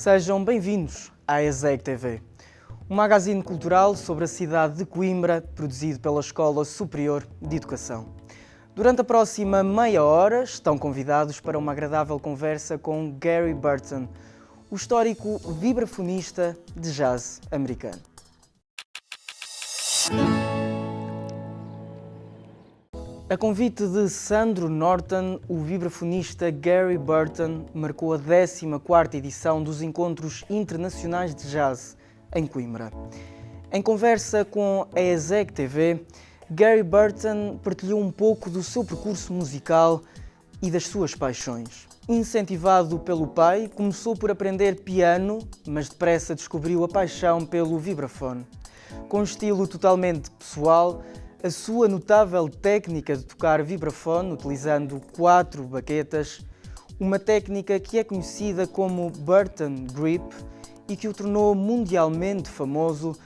Sejam bem-vindos à ESECTV, um magazine cultural sobre a cidade de Coimbra, produzido pela Escola Superior de Educação. Durante a próxima meia hora, estão convidados para uma agradável conversa com Gary Burton, o histórico vibrafonista de jazz americano. A convite de Sandro Norton, o vibrafonista Gary Burton marcou a 14ª edição dos Encontros Internacionais de Jazz em Coimbra. Em conversa com a ESECTV, Gary Burton partilhou um pouco do seu percurso musical e das suas paixões. Incentivado pelo pai, começou por aprender piano, mas depressa descobriu a paixão pelo vibrafone. Com um estilo totalmente pessoal, a sua notável técnica de tocar vibrafone, utilizando 4 baquetas, uma técnica que é conhecida como Burton Grip e que o tornou mundialmente famoso,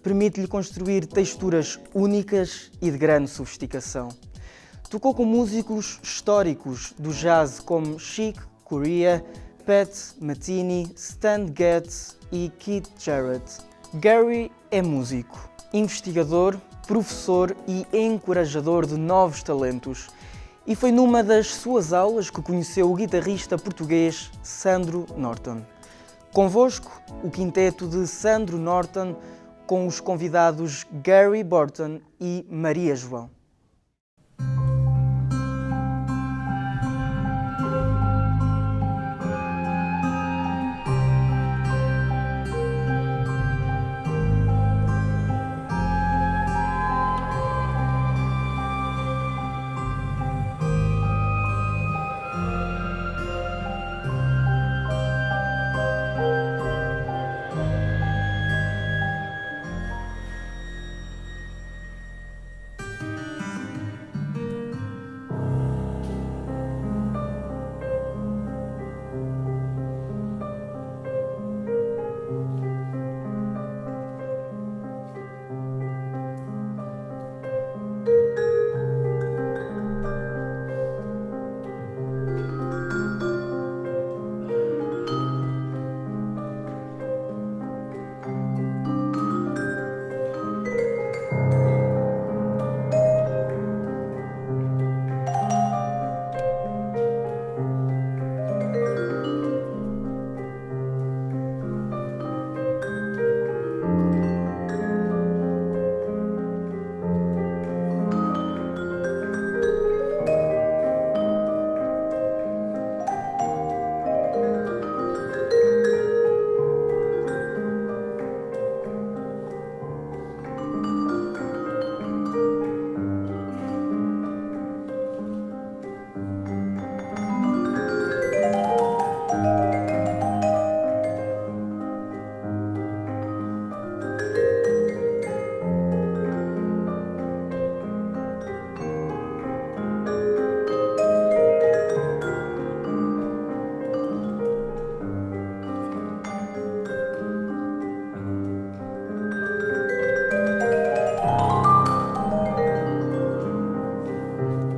permite-lhe construir texturas únicas e de grande sofisticação. Tocou com músicos históricos do jazz como Chick Corea, Pat Metheny, Stan Getz e Keith Jarrett. Gary é músico, investigador, professor e encorajador de novos talentos, e foi numa das suas aulas que conheceu o guitarrista português Sandro Norton. Convosco, o quinteto de Sandro Norton, com os convidados Gary Burton e Maria João.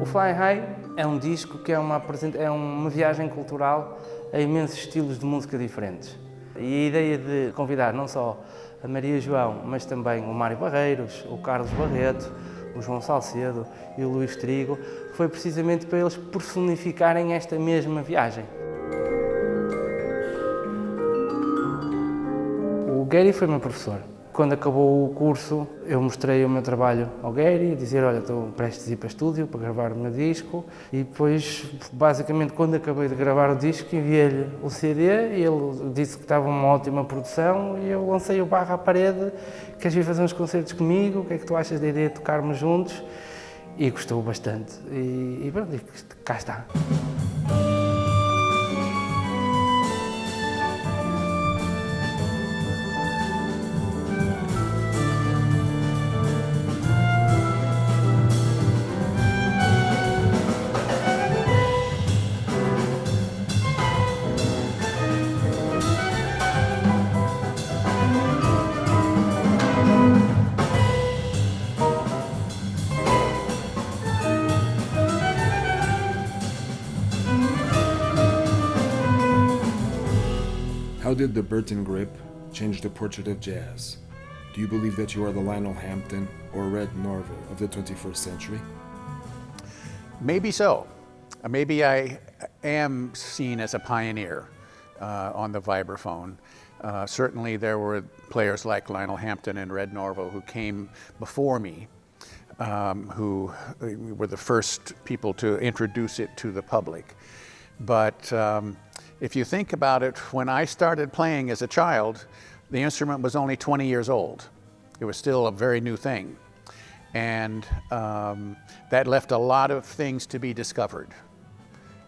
Fly High é um disco que é uma viagem cultural a imensos estilos de música diferentes. E a ideia de convidar não só a Maria João, mas também o Mário Barreiros, o Carlos Barreto, o João Salcedo e o Luís Trigo, foi precisamente para eles personificarem esta mesma viagem. O Gary foi meu professor. Quando acabou o curso, eu mostrei o meu trabalho ao Gary, dizer, olha, estou prestes a ir para estúdio para gravar o meu disco, e depois, basicamente, quando acabei de gravar o disco, enviei-lhe o CD, e ele disse que estava uma ótima produção, e eu lancei o barro à parede, queres vir fazer uns concertos comigo, o que é que tu achas da ideia de tocarmos juntos? E gostou bastante, e pronto, cá está. did the Burton grip change the portrait of jazz? Do you believe that you are the Lionel Hampton or Red Norvo of the 21st century? Maybe so. Maybe I am seen as a pioneer on the vibraphone. Certainly there were players like Lionel Hampton and Red Norvo who came before me, who were the first people to introduce it to the public. But if you think about it, when I started playing as a child, the instrument was only 20 years old. It was still a very new thing. And that left a lot of things to be discovered.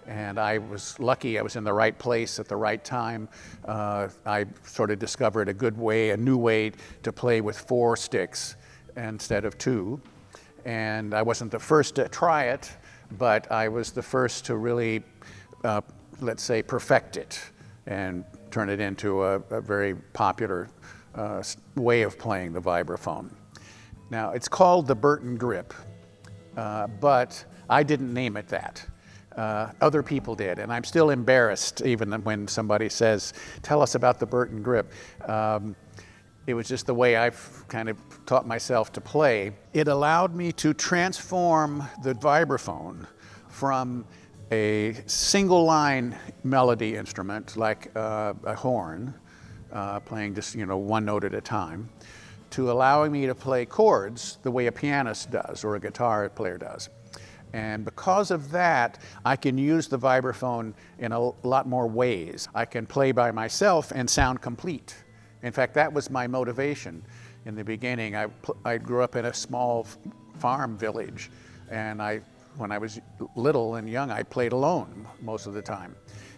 And I was lucky I was in the right place at the right time. I sort of discovered a good way, a new way to play with 4 sticks instead of 2. And I wasn't the first to try it, but I was the first to really, let's say, perfect it and turn it into a very popular way of playing the vibraphone. Now, it's called the Burton grip, but I didn't name it that. Other people did, and I'm still embarrassed even when somebody says, tell us about the Burton grip. It was just the way I've kind of taught myself to play. It allowed me to transform the vibraphone from a single line melody instrument like a horn, playing just one note at a time, to allowing me to play chords the way a pianist does or a guitar player does. And because of that, I can use the vibraphone in a lot more ways. I can play by myself and sound complete. In fact, that was my motivation in the beginning. I grew up in a small farm village, and when I was little and young, I played alone most of the time.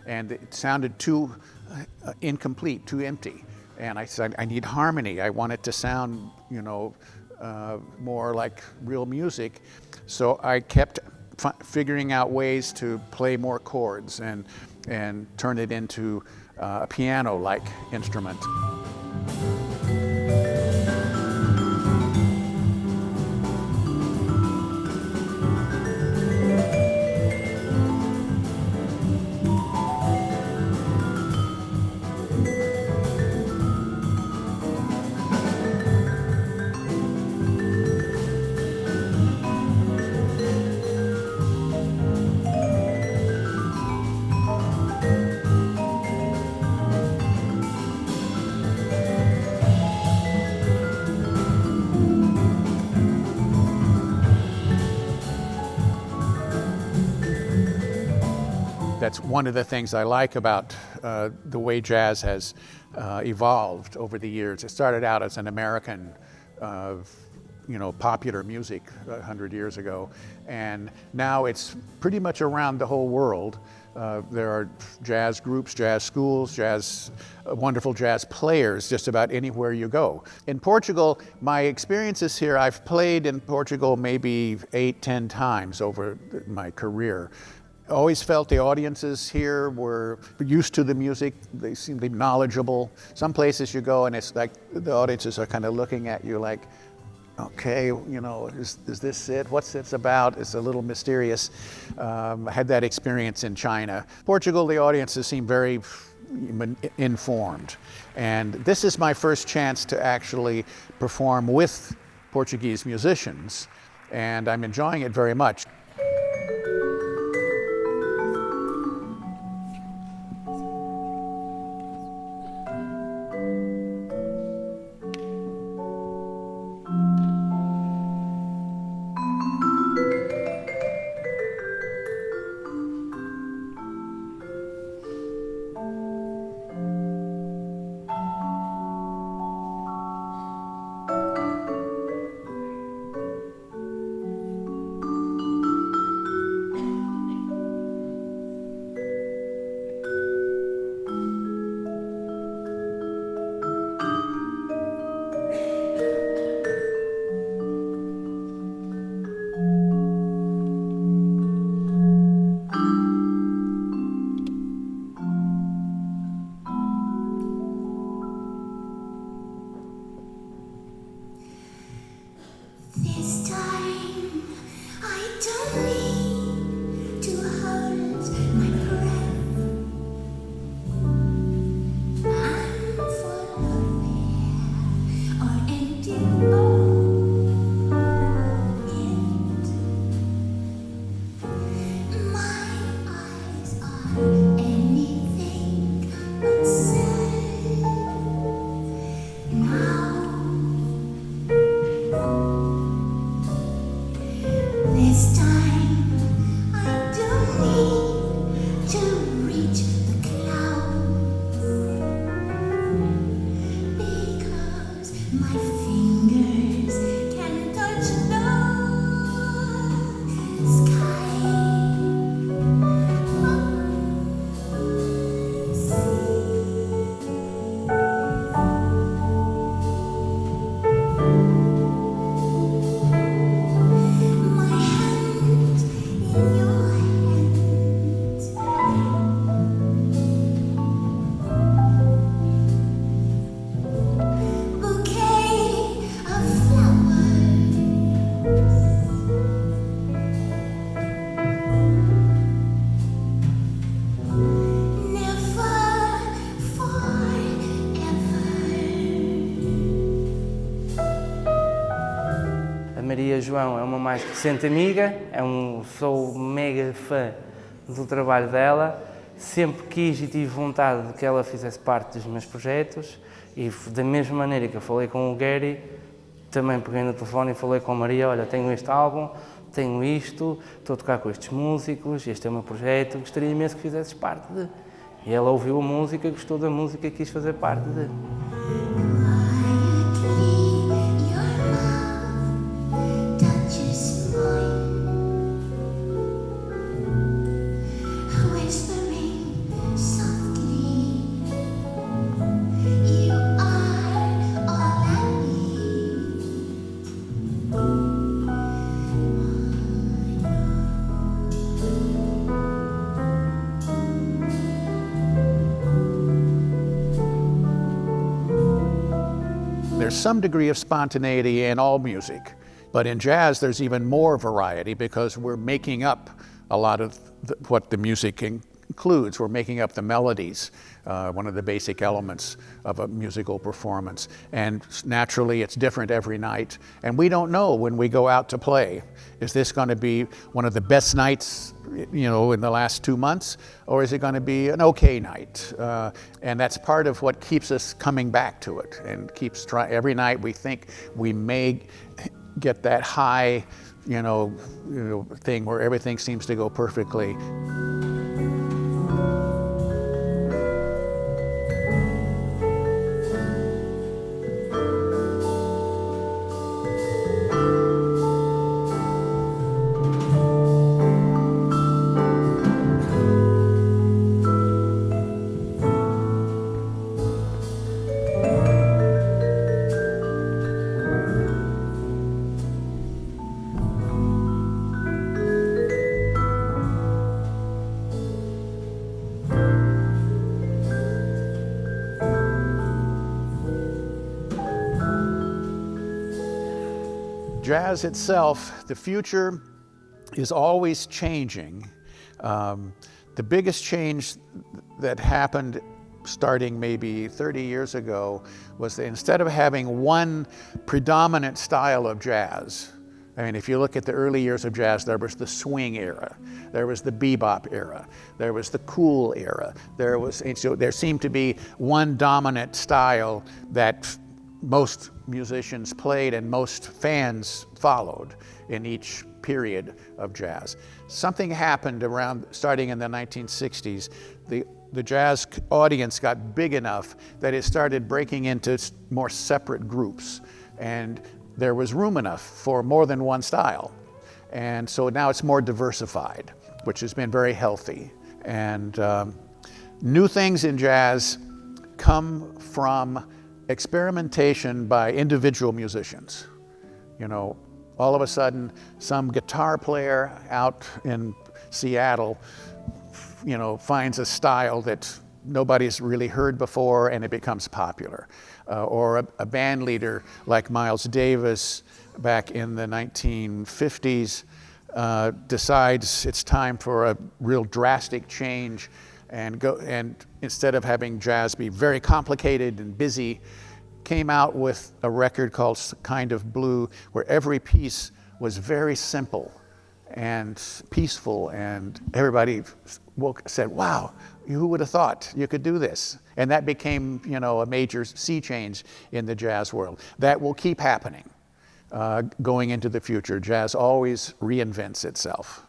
And it sounded too incomplete, too empty. And I said, I need harmony. I want it to sound, more like real music. So I kept figuring out ways to play more chords and turn it into a piano-like instrument. That's one of the things I like about the way jazz has evolved over the years. It started out as an American, popular music 100 years ago, and now it's pretty much around the whole world. There are jazz groups, jazz schools, wonderful jazz players just about anywhere you go. In Portugal, my experiences here, I've played in Portugal maybe 8-10 times over my career. Always felt the audiences here were used to the music. They seemed to be knowledgeable. Some places you go and it's like the audiences are kind of looking at you like, okay, is this it? What's this about? It's a little mysterious. I had that experience in China. Portugal, the audiences seem very informed. And this is my first chance to actually perform with Portuguese musicians, and I'm enjoying it very much. My fingers can touch the sky. My hand in your hand. Bouquet of flowers. Never forever. A Maria João é uma mais recente amiga, sou mega fã do trabalho dela, sempre quis e tive vontade de que ela fizesse parte dos meus projetos e da mesma maneira que eu falei com o Gary, também peguei no telefone e falei com a Maria, olha, tenho este álbum, tenho isto, estou a tocar com estes músicos, este é o meu projeto, gostaria imenso que fizesses parte de... E ela ouviu a música, gostou da música e quis fazer parte de... Quietly, your mouth touches mine, whispering softly, you are all I need. There's some degree of spontaneity in all music, but in jazz there's even more variety because we're making up a lot of what the music includes. We're making up the melodies, one of the basic elements of a musical performance. And naturally it's different every night. And we don't know when we go out to play, is this going to be one of the best nights, in the last 2 months, or is it going to be an okay night? And that's part of what keeps us coming back to it and keeps trying. Every night we think we may get that high, thing where everything seems to go perfectly. Jazz itself, the future is always changing. The biggest change that happened starting maybe 30 years ago was that instead of having one predominant style of jazz, I mean, if you look at the early years of jazz, there was the swing era, there was the bebop era, there was the cool era, there seemed to be one dominant style that most musicians played and most fans followed in each period of jazz. Something happened starting in the 1960s. The jazz audience got big enough that it started breaking into more separate groups, and there was room enough for more than one style. And so now it's more diversified, which has been very healthy. And new things in jazz come from experimentation by individual musicians. All of a sudden, some guitar player out in Seattle, finds a style that nobody's really heard before and it becomes popular. Or a band leader like Miles Davis back in the 1950s decides it's time for a real drastic change and instead of having jazz be very complicated and busy, came out with a record called Kind of Blue, where every piece was very simple and peaceful, and everybody said, wow, who would have thought you could do this? And that became, a major sea change in the jazz world. That will keep happening going into the future. Jazz always reinvents itself.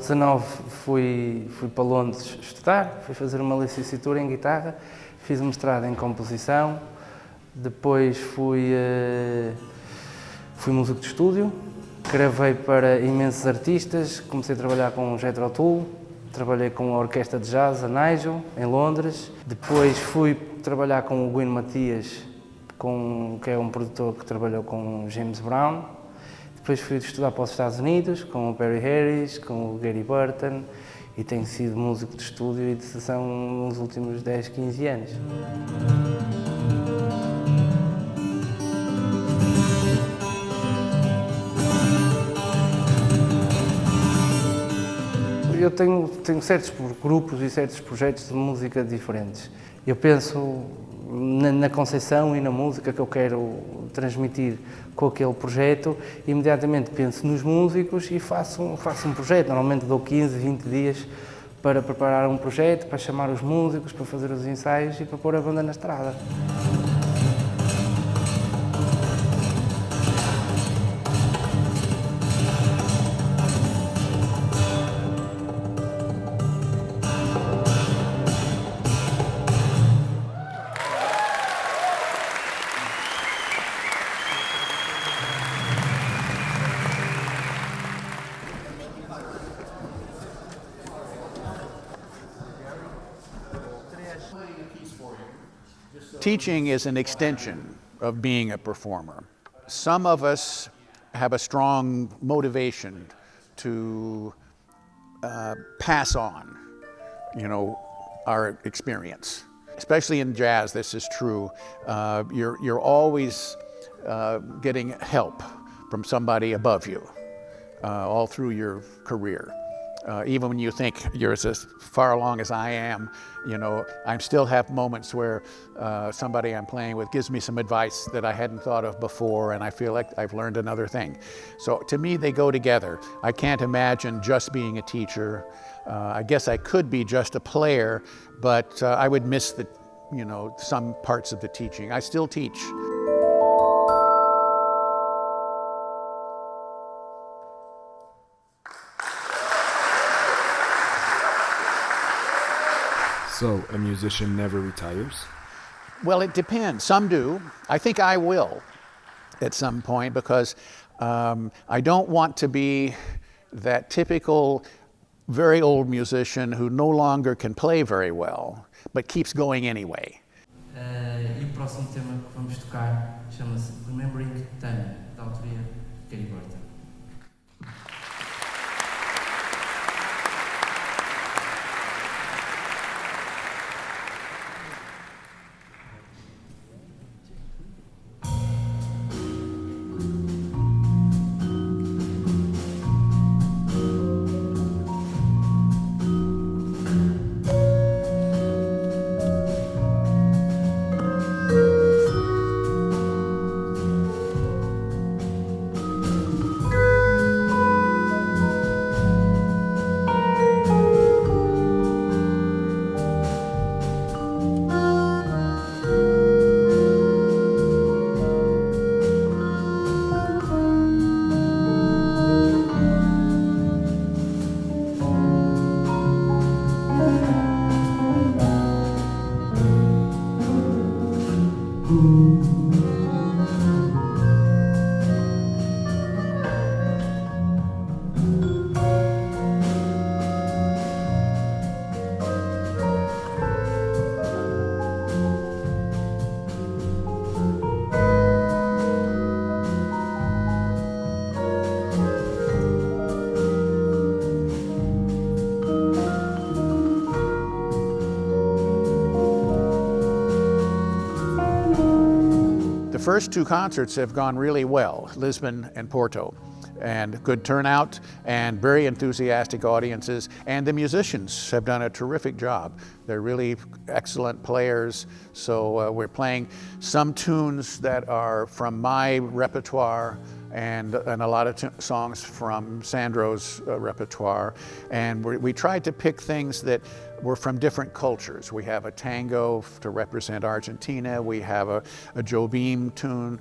19 fui para Londres estudar, fui fazer uma licenciatura em guitarra, fiz um mestrado em composição, depois fui músico de estúdio, gravei para imensos artistas, comecei a trabalhar com o Jethro Tull, trabalhei com a orquestra de jazz, a Nigel, em Londres, depois fui trabalhar com o Gwyn Matias, que é um produtor que trabalhou com o James Brown. Depois fui estudar para os Estados Unidos, com o Perry Harris, com o Gary Burton, e tenho sido músico de estúdio e de sessão nos últimos 10, 15 anos. Eu tenho certos grupos e certos projetos de música diferentes. Eu penso na concepção e na música que eu quero transmitir com aquele projeto, imediatamente penso nos músicos e faço um projeto. Normalmente dou 15, 20 dias para preparar um projeto, para chamar os músicos, para fazer os ensaios e para pôr a banda na estrada. Teaching is an extension of being a performer. Some of us have a strong motivation to pass on, our experience. Especially in jazz, this is true. You're always getting help from somebody above you all through your career. Even when you think you're as far along as I am, I still have moments where somebody I'm playing with gives me some advice that I hadn't thought of before, and I feel like I've learned another thing. So to me, they go together. I can't imagine just being a teacher. I guess I could be just a player, but I would miss some parts of the teaching. I still teach. So, a musician never retires? Well, it depends. Some do. I think I will at some point because I don't want to be that typical very old musician who no longer can play very well, but keeps going anyway. E o próximo tema que vamos tocar chama-se Remembering Time, da autoria de Gary Burton. The first two concerts have gone really well, Lisbon and Porto, and good turnout and very enthusiastic audiences, and the musicians have done a terrific job. They're really excellent players, so we're playing some tunes that are from my repertoire and a lot of songs from Sandro's repertoire. And we tried to pick things that were from different cultures. We have a tango to represent Argentina. We have a Jobim tune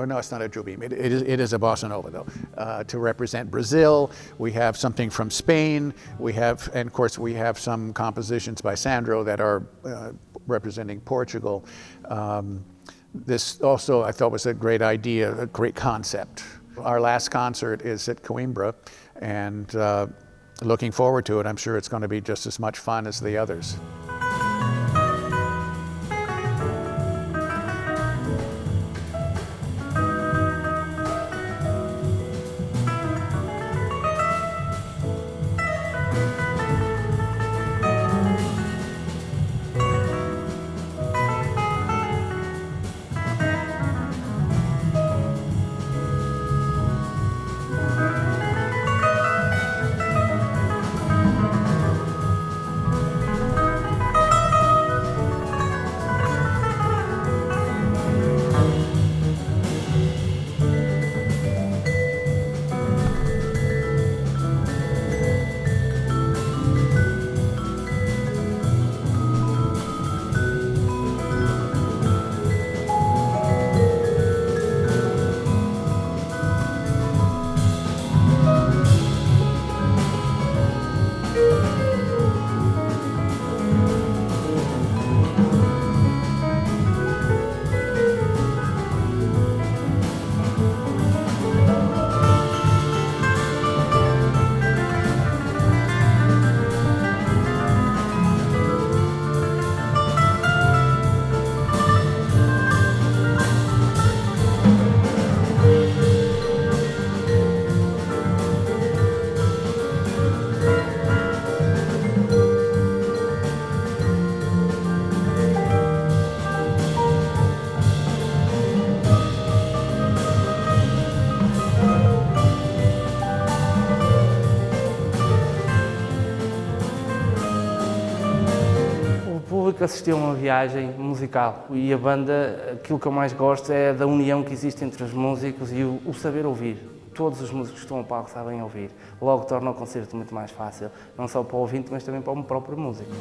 no, it's not a Jobim. It is a bossa nova though, to represent Brazil. We have something from Spain. And of course, we have some compositions by Sandro that are representing Portugal. This also, I thought, was a great idea, a great concept. Our last concert is at Coimbra, and looking forward to it. I'm sure it's going to be just as much fun as the others. Que assistiu a uma viagem musical e a banda, aquilo que eu mais gosto é da união que existe entre os músicos e o saber ouvir. Todos os músicos que estão ao palco sabem ouvir, logo torna o concerto muito mais fácil, não só para o ouvinte, mas também para o próprio músico.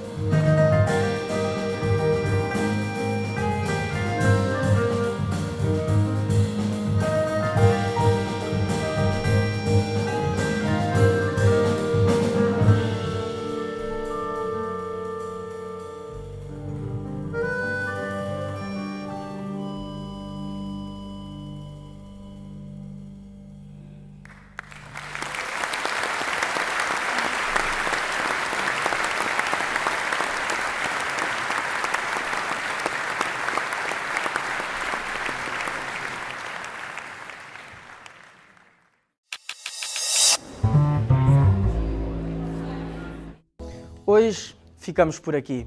Hoje ficamos por aqui,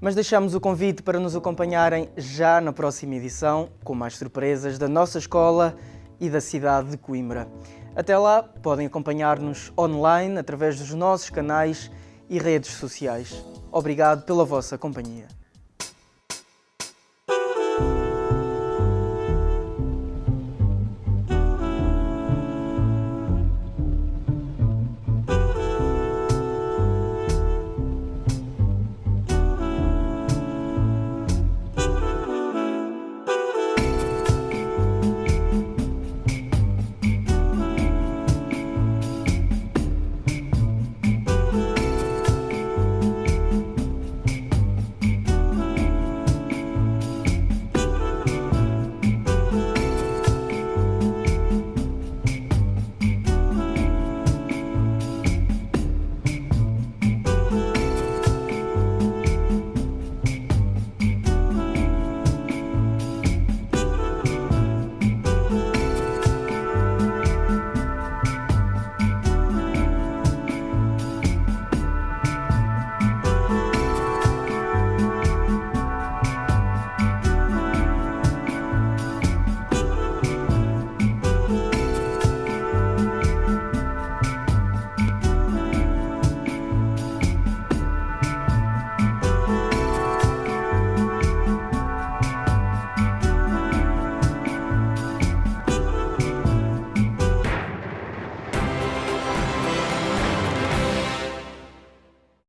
mas deixamos o convite para nos acompanharem já na próxima edição, com mais surpresas da nossa escola e da cidade de Coimbra. Até lá, podem acompanhar-nos online através dos nossos canais e redes sociais. Obrigado pela vossa companhia.